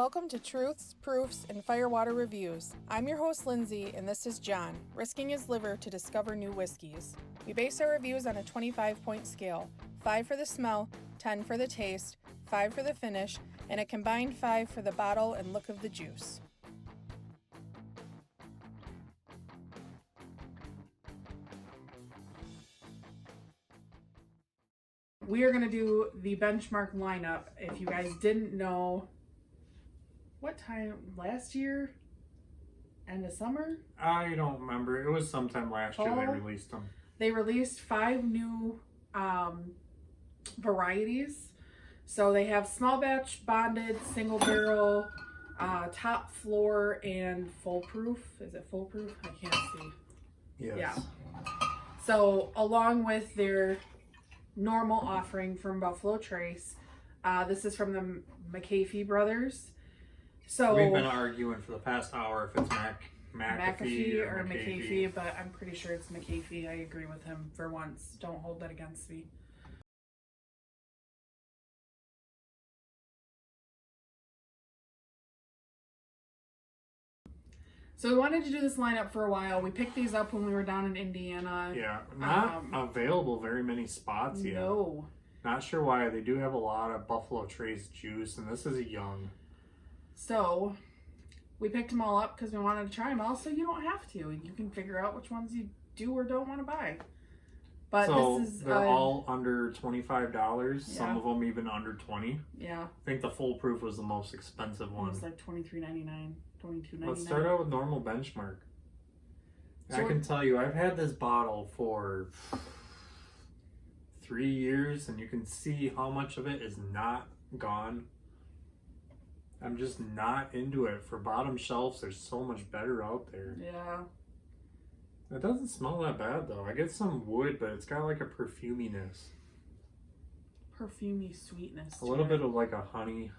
Welcome to Truths, Proofs, and Firewater Reviews. I'm your host, Lindsay, and this is Jon, risking his liver to discover new whiskeys. We base our reviews on a 25-point scale, 5 for the smell, 10 for the taste, 5 for the finish, and a combined 5 for the bottle and look of the juice. We are going to do the benchmark lineup. If you guys didn't know, what time last year? End of summer? I don't remember. It was sometime last year they released them. They released 5 new varieties. So they have small batch, bonded, single barrel, top floor, and full proof. Is it full proof? I can't see. Yes. Yeah. So along with their normal offering from Buffalo Trace, this is from the McAfee brothers. So we've been arguing for the past hour if it's McAfee or McAfee, but I'm pretty sure it's McAfee. I agree with him for once. Don't hold that against me. So we wanted to do this lineup for a while. We picked these up when we were down in Indiana. Yeah, not available very many spots yet. No. Not sure why. They do have a lot of Buffalo Trace juice, and this is a young. So we picked them all up because we wanted to try them all, so you don't have to. You can figure out which ones you do or don't want to buy. But so this is they're all under $25. Yeah. Some of them even under $20. Yeah. I think the full proof was the most expensive one. It was like $23.99, $22.99. Let's start out with normal benchmark. So I can tell you, I've had this bottle for 3 years, and you can see how much of it is not gone. I'm just not into it. For bottom shelves, there's so much better out there. Yeah. It doesn't smell that bad, though. I get some wood, but it's got like a perfuminess. Perfumey sweetness. A little bit of like a honey.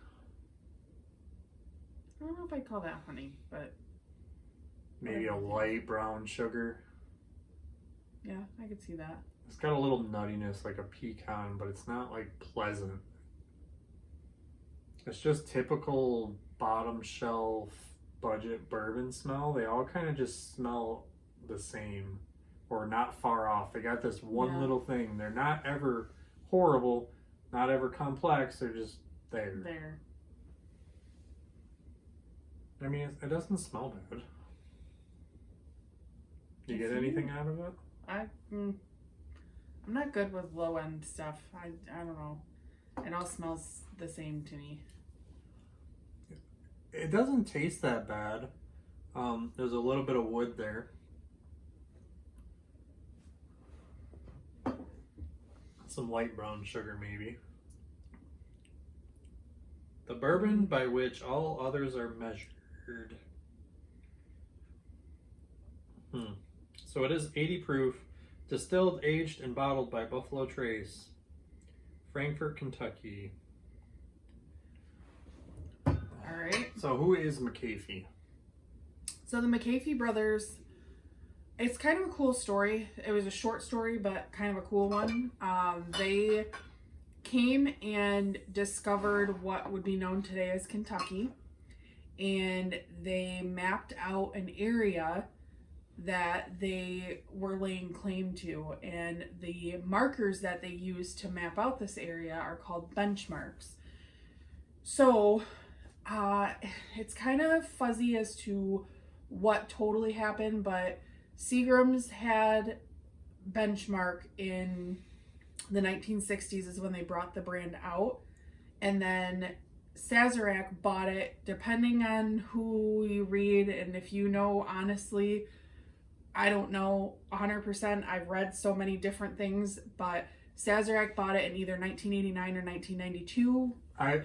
I don't know if I'd call that honey, but Maybe a light brown sugar. yeah, I could see that. It's got a little nuttiness like a pecan, but it's not like pleasant. It's just typical bottom shelf budget bourbon smell. They all kind of just smell the same or not far off. They got this one little thing. They're not ever horrible, not ever complex. They're just there. I mean, it doesn't smell bad. You get anything out of it? I'm not good with low end stuff. I don't know. It all smells the same to me. It doesn't taste that bad. There's a little bit of wood there. Some light brown sugar maybe. The bourbon by which all others are measured. So it is 80 proof, distilled, aged, and bottled by Buffalo Trace, Frankfort, Kentucky. All right. So who is McAfee? So the McAfee brothers, it's kind of a cool story. It was a short story, but kind of a cool one. They came and discovered what would be known today as Kentucky, and they mapped out an area that they were laying claim to, and the markers that they used to map out this area are called benchmarks. So it's kind of fuzzy as to what totally happened, but Seagram's had Benchmark in the 1960s is when they brought the brand out, and then Sazerac bought it. Depending on who you read, and if you know, honestly, I don't know 100%. I've read so many different things, but Sazerac bought it in either 1989 or 1992.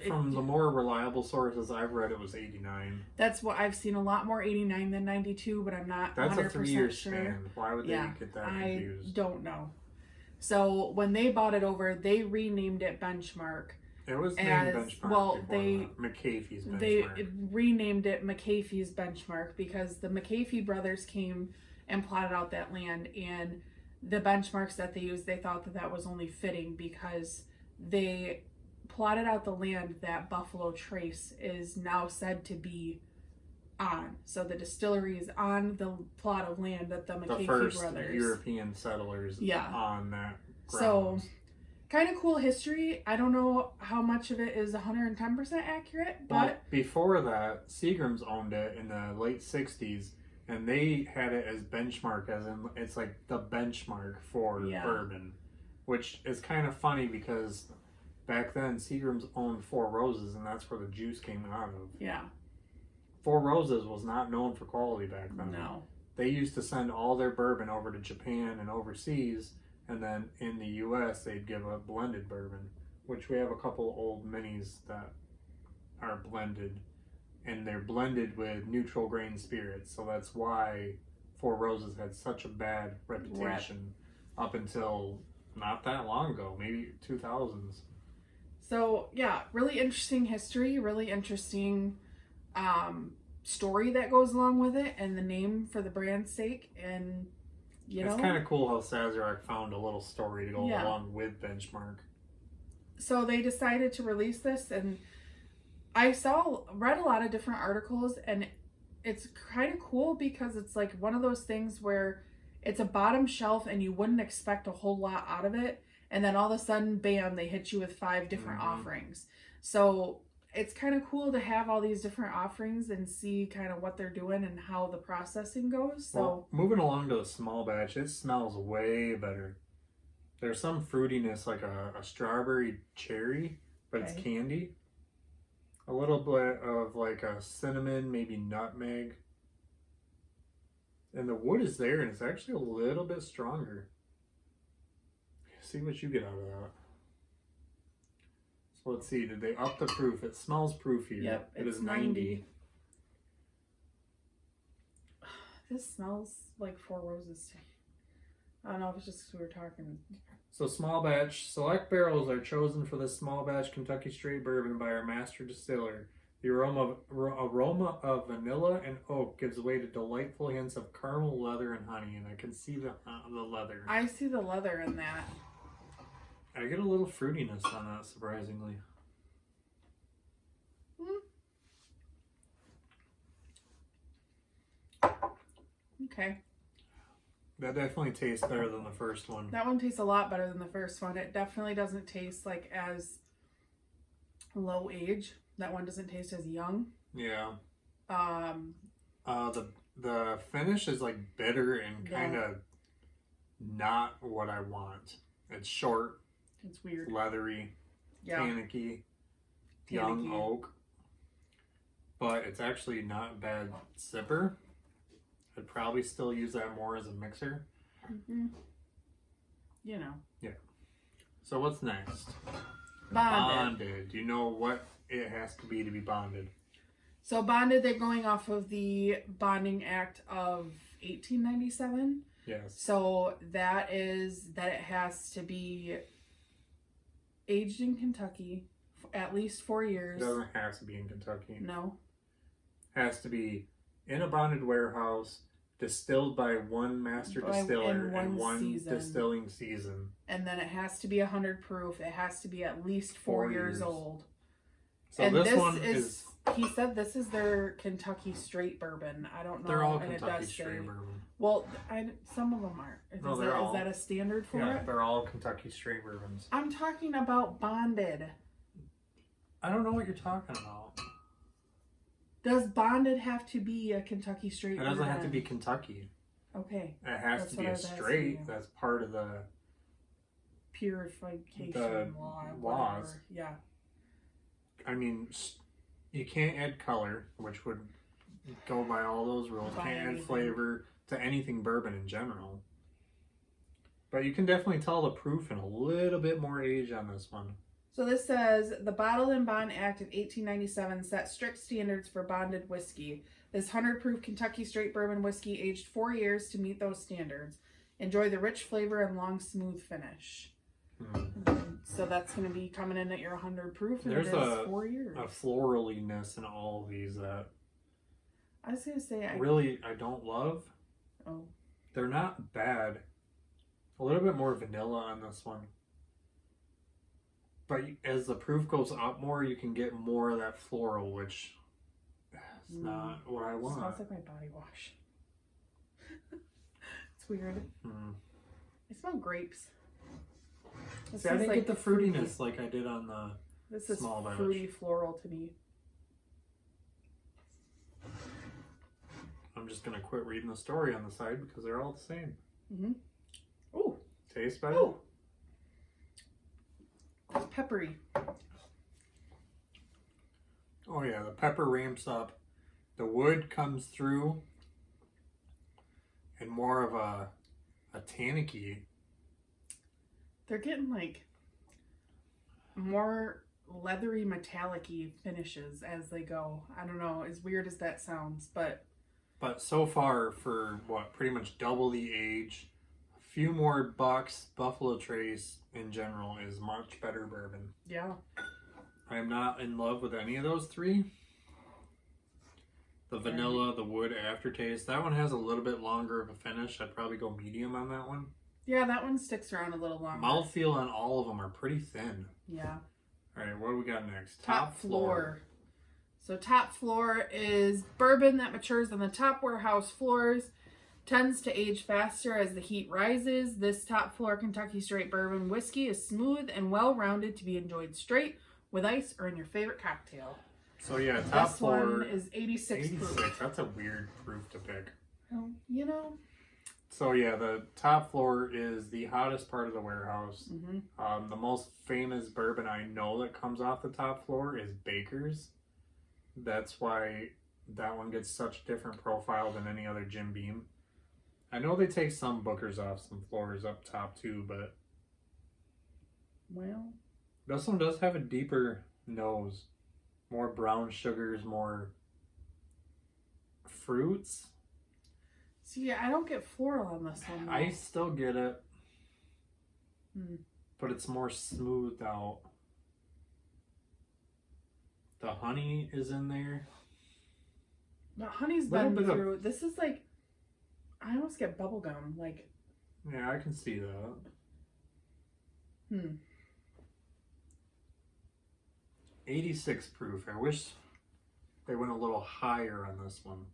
From the more reliable sources I've read, it was 89. That's what I've seen, a lot more 89 than 92, but I'm not 100% That's a 3-year sure. span. Why would they get that confused? I don't know. So when they bought it over, they renamed it Benchmark. It was named Benchmark. Well, McAfee's Benchmark. They renamed it McAfee's Benchmark because the McAfee brothers came and plotted out that land, and the benchmarks that they used, they thought that was only fitting because they plotted out the land that Buffalo Trace is now said to be on. So the distillery is on the plot of land that the McCafee first brothers, European settlers, on that So grounds. kind of cool history. I don't know how much of it is 110% accurate, but Well, before that, Seagram's owned it in the late 60s, and they had it as benchmark, as in it's like the benchmark for bourbon, which is kind of funny because back then Seagram's owned Four Roses, and that's where the juice came out of. Yeah. Four Roses was not known for quality back then. No. They used to send all their bourbon over to Japan and overseas, and then in the U.S. they'd give a blended bourbon, which we have a couple old minis that are blended, and they're blended with neutral grain spirits. So that's why Four Roses had such a bad reputation up until not that long ago, maybe 2000s. So yeah, really interesting history, really interesting story that goes along with it, and the name for the brand's sake. And it's kind of cool how Sazerac found a little story to go along with Benchmark. So they decided to release this, and I read a lot of different articles, and it's kind of cool because it's like one of those things where it's a bottom shelf and you wouldn't expect a whole lot out of it, and then all of a sudden, bam, they hit you with 5 different offerings. So it's kind of cool to have all these different offerings and see kind of what they're doing and how the processing goes. So well, moving along to the small batch, it smells way better. There's some fruitiness, like a strawberry cherry, but it's candy. A little bit of like a cinnamon, maybe nutmeg. And the wood is there, and it's actually a little bit stronger. See what you get out of that. So let's see, did they up the proof? It smells proof here. Yep, it is 90. This smells like Four Roses. I don't know if it's just because we were talking. So small batch, select barrels are chosen for this small batch Kentucky straight bourbon by our master distiller. The aroma of vanilla and oak gives way to delightful hints of caramel, leather, and honey, and I can see the leather. I see the leather in that. I get a little fruitiness on that, surprisingly. Okay. That definitely tastes better than the first one. That one tastes a lot better than the first one. It definitely doesn't taste like as low age. That one doesn't taste as young. Yeah. The finish is like bitter and kind of not what I want. It's short. It's weird. Leathery. Tannicky. Young oak. But it's actually not a bad sipper. I'd probably still use that more as a mixer. Mm-hmm. You know. Yeah. So what's next? Bonded. Do you know what it has to be bonded? So bonded, they're going off of the Bonding Act of 1897. Yes. So that is that it has to be aged in Kentucky at least 4 years. It doesn't have to be in Kentucky. No. Has to be in a bonded warehouse, distilled by one master distiller in one distilling season. And then it has to be 100 proof. It has to be at least 4 years old. So and this one is... He said this is their Kentucky straight bourbon. I don't know. They're all and Kentucky it does straight say, bourbon. Well, some of them aren't. No, Is that a standard for it? Yeah, they're all Kentucky straight bourbons. I'm talking about bonded. I don't know what you're talking about. Does bonded have to be a Kentucky straight bourbon? It doesn't have to be Kentucky. Okay. It has to be a straight. That's part of the purification laws. Yeah. I mean, you can't add color, which would go by all those rules. Can't add flavor to anything bourbon in general. But you can definitely tell the proof and a little bit more age on this one. So this says, the Bottled and Bond Act of 1897 set strict standards for bonded whiskey. This 100 proof Kentucky straight bourbon whiskey aged 4 years to meet those standards. Enjoy the rich flavor and long, smooth finish. So that's going to be coming in at your 100 proof, and there's it is 4 years. A floraliness in all of these that I was going to say I don't love. Oh. They're not bad. A little bit more vanilla on this one. But as the proof goes up more, you can get more of that floral, which is not what I want. Smells like my body wash. It's weird. I smell grapes. See, I didn't get the fruitiness like I did on the This is small batch. fruity floral to me. I'm just gonna quit reading the story on the side because they're all the same. Ooh. Tastes better. Ooh. It's peppery. Oh yeah, the pepper ramps up. The wood comes through, and more of a tannicky. They're getting like more leathery metallic-y finishes as they go. I don't know, as weird as that sounds, but so far, for what, pretty much double the age, a few more bucks, Buffalo Trace in general is much better bourbon. yeah. I am not in love with any of those three. The vanilla, the wood aftertaste, that one has a little bit longer of a finish. I'd probably go medium on that one. Yeah, that one sticks around a little longer. Mouthfeel on all of them are pretty thin. Yeah. All right, what do we got next? Top floor. So top floor is bourbon that matures on the top warehouse floors, tends to age faster as the heat rises. This top floor Kentucky straight bourbon whiskey is smooth and well-rounded to be enjoyed straight with ice or in your favorite cocktail. So yeah, top this floor one is 86 proof. That's a weird proof to pick. Well, you know. So yeah, the top floor is the hottest part of the warehouse. The most famous bourbon I know that comes off the top floor is Baker's. That's why that one gets such a different profile than any other Jim Beam. I know they take some Bookers off some floors up top too, but well, this one does have a deeper nose. More brown sugars, more fruits. see, I don't get floral on this one, though. I still get it. But it's more smoothed out. The honey is in there. The honey's Little been bit of- through. This is like, I almost get bubblegum. Like, Yeah, I can see that. 86 proof. I wish they went a little higher on this one.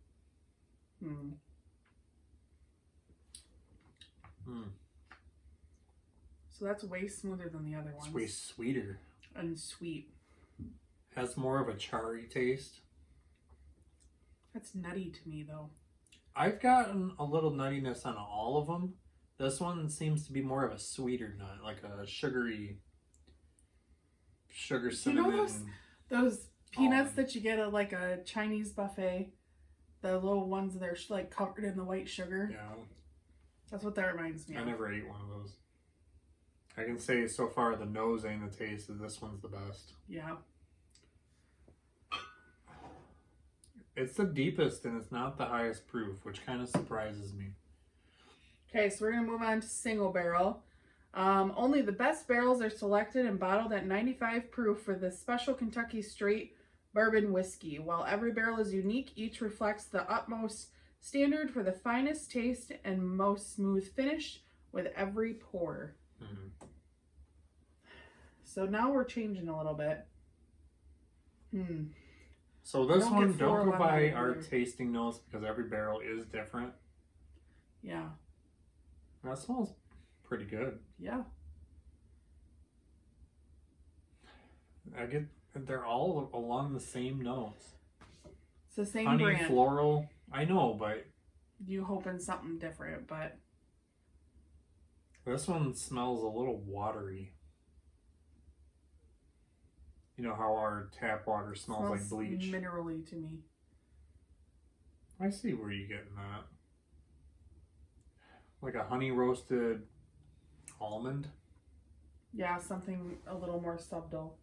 So that's way smoother than the other ones. It's way sweeter. And sweet. Has more of a charry taste. That's nutty to me, though. I've gotten a little nuttiness on all of them. This one seems to be more of a sweeter nut, like a sugar cinnamon. You know those peanuts that you get at like a Chinese buffet? The little ones that are like covered in the white sugar? Yeah. That's what that reminds me of. I never ate one of those. I can say so far the nose and the taste of this one's the best. Yeah. It's the deepest and it's not the highest proof, which kind of surprises me. Okay, so we're going to move on to single barrel. Only the best barrels are selected and bottled at 95 proof for this special Kentucky straight bourbon whiskey. While every barrel is unique, each reflects the utmost standard for the finest taste and most smooth finish with every pour. So now we're changing a little bit. So this Don't one, get don't floral go on by that our either. tasting notes because every barrel is different. Yeah. That smells pretty good. Yeah. They're all along the same notes. It's the same Honey, brand. floral. I know, but You hoping something different, but this one smells a little watery. You know how our tap water smells like bleach? minerally to me. I see where you're getting that. Like a honey roasted almond. Yeah, something a little more subtle.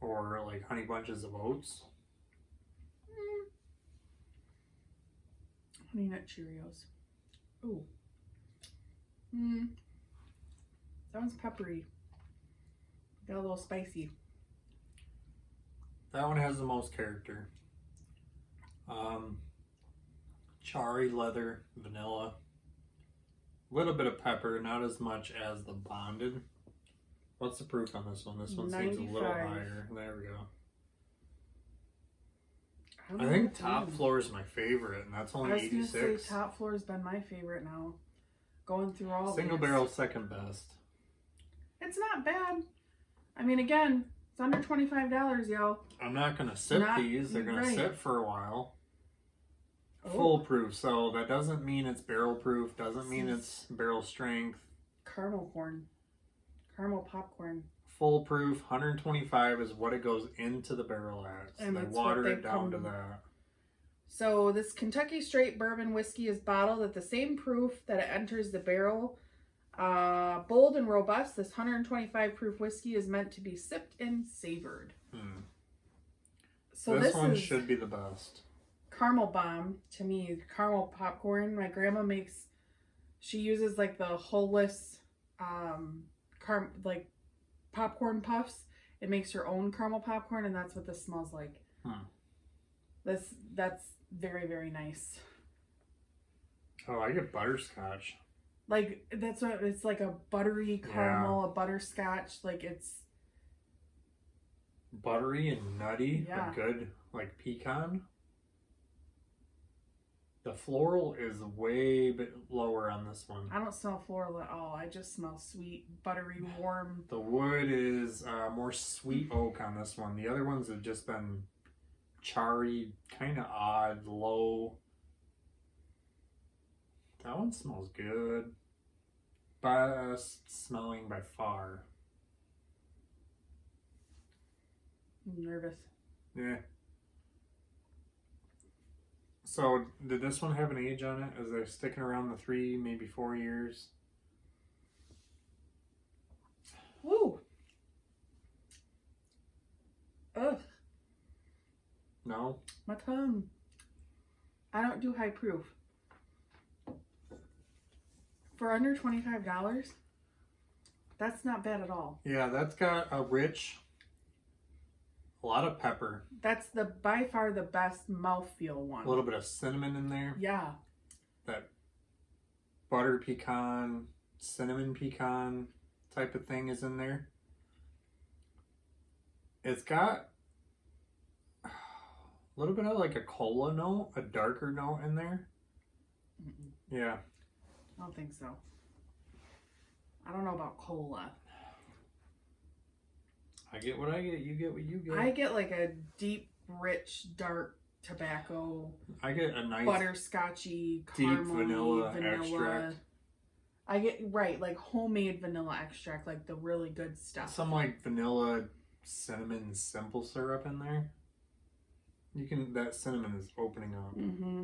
Or like honey bunches of oats. Honey Nut Cheerios. Ooh. That one's peppery. Got a little spicy. That one has the most character. Charry leather, vanilla. A little bit of pepper, not as much as the bonded. What's the proof on this one? This one seems a little 95. higher. There we go. don't I know think what top to do. floor is my favorite, and that's I only was gonna 86. say top floor has been my favorite now. Going through all Single these. barrel second best. It's not bad. I mean, again, it's under $25, yo. I'm not gonna sip these. They're gonna right. sit for a while. Oh. Foolproof, so that doesn't mean it's barrel proof. Doesn't mean it's barrel strength. Caramel corn, caramel popcorn. Foolproof, 125 is what it goes into the barrel at. So And they that's water what it down to that. So this Kentucky Straight Bourbon Whiskey is bottled at the same proof that it enters the barrel. Bold and robust, this 125 proof whiskey is meant to be sipped and savored. So this one is should be the best. Caramel bomb to me. Caramel popcorn. My grandma makes. She uses like the Hollis, like popcorn puffs. It makes her own caramel popcorn, and that's what this smells like. That's very, very nice. Oh, I get butterscotch. Like that's what it's like, a buttery caramel, a butterscotch. Like it's buttery and nutty, Yeah. but good, like pecan. The floral is way bit lower on this one. I don't smell floral at all. I just smell sweet, buttery, warm. The wood is more sweet oak on this one. The other ones have just been charry, kind of odd, low. That one smells good. Best smelling by far. I'm nervous. Yeah. So, did this one have an age on it? Is they sticking around the 3, maybe 4 years? Woo! Ugh. No? My tongue. I don't do high proof. For under $25, that's not bad at all. Yeah, that's got a rich, a lot of pepper. That's by far the best mouthfeel one. A little bit of cinnamon in there. Yeah. That butter pecan, cinnamon pecan type of thing is in there. It's got a little bit of like a cola note, a darker note in there. Yeah. I don't think so. I don't know about cola. I get what I get. You get what you get. I get like a deep, rich, dark tobacco. I get a nice butterscotchy, deep caramel, vanilla extract. I get like homemade vanilla extract, like the really good stuff. Some like vanilla cinnamon simple syrup in there. You can, that cinnamon is opening up. Mm-hmm.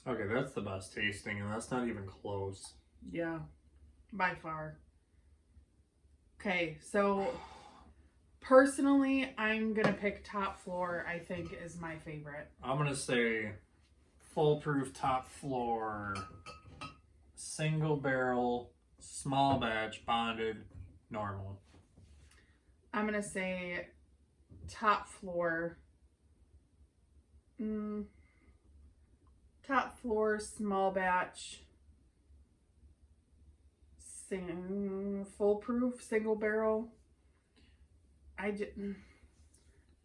Okay, that's the best tasting, and that's not even close. Yeah, by far. Okay, so personally, I'm gonna pick Top Floor. I think is my favorite. I'm gonna say foolproof top floor, single barrel, small batch, bonded, normal. I'm gonna say Top Floor. Top Floor, small batch, foolproof, single barrel.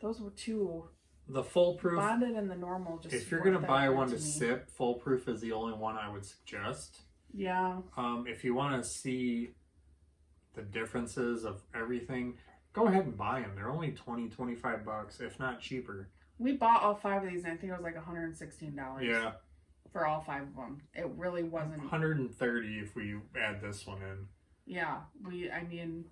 Those were two. The foolproof. Bonded and the normal. Just if you're gonna buy one to sip, foolproof is the only one I would suggest. Yeah. If you want to see the differences of everything, go ahead and buy them. They're only $20-$25, if not cheaper. We bought all 5 of these, and I think it was like $116. Yeah. For all 5 of them. It really wasn't. 130 if we add this one in. Yeah. I mean,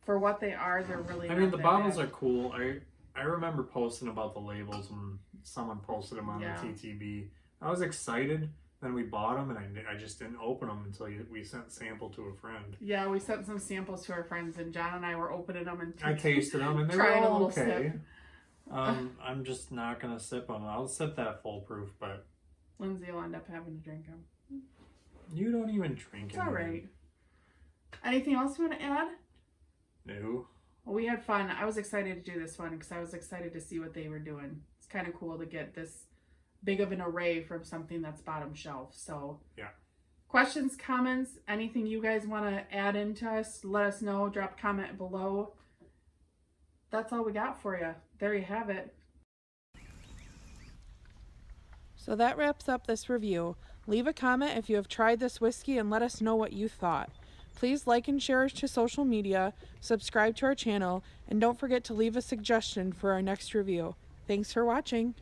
for what they are, they're really. I mean, the bottles are cool. I remember posting about the labels when someone posted them on the TTB. I was excited. Then we bought them, and I just didn't open them until we sent sample to a friend. Yeah, we sent some samples to our friends, and John and I were opening them and I tasted them, and they were all okay. I'm just not gonna sip them. I'll sip that foolproof, but Lindsay will end up having to drink them. You don't even drink it. It's all right. Anything else you want to add? No. Well, we had fun. I was excited to do this one because I was excited to see what they were doing. It's kind of cool to get this big of an array from something that's bottom shelf. So yeah, Questions, comments, anything you guys want to add into us, let us know. Drop a comment below. That's all we got for you. There you have it. So that wraps up this review. Leave a comment if you have tried this whiskey and let us know what you thought. Please like and share us to social media, subscribe to our channel, and don't forget to leave a suggestion for our next review. Thanks for watching.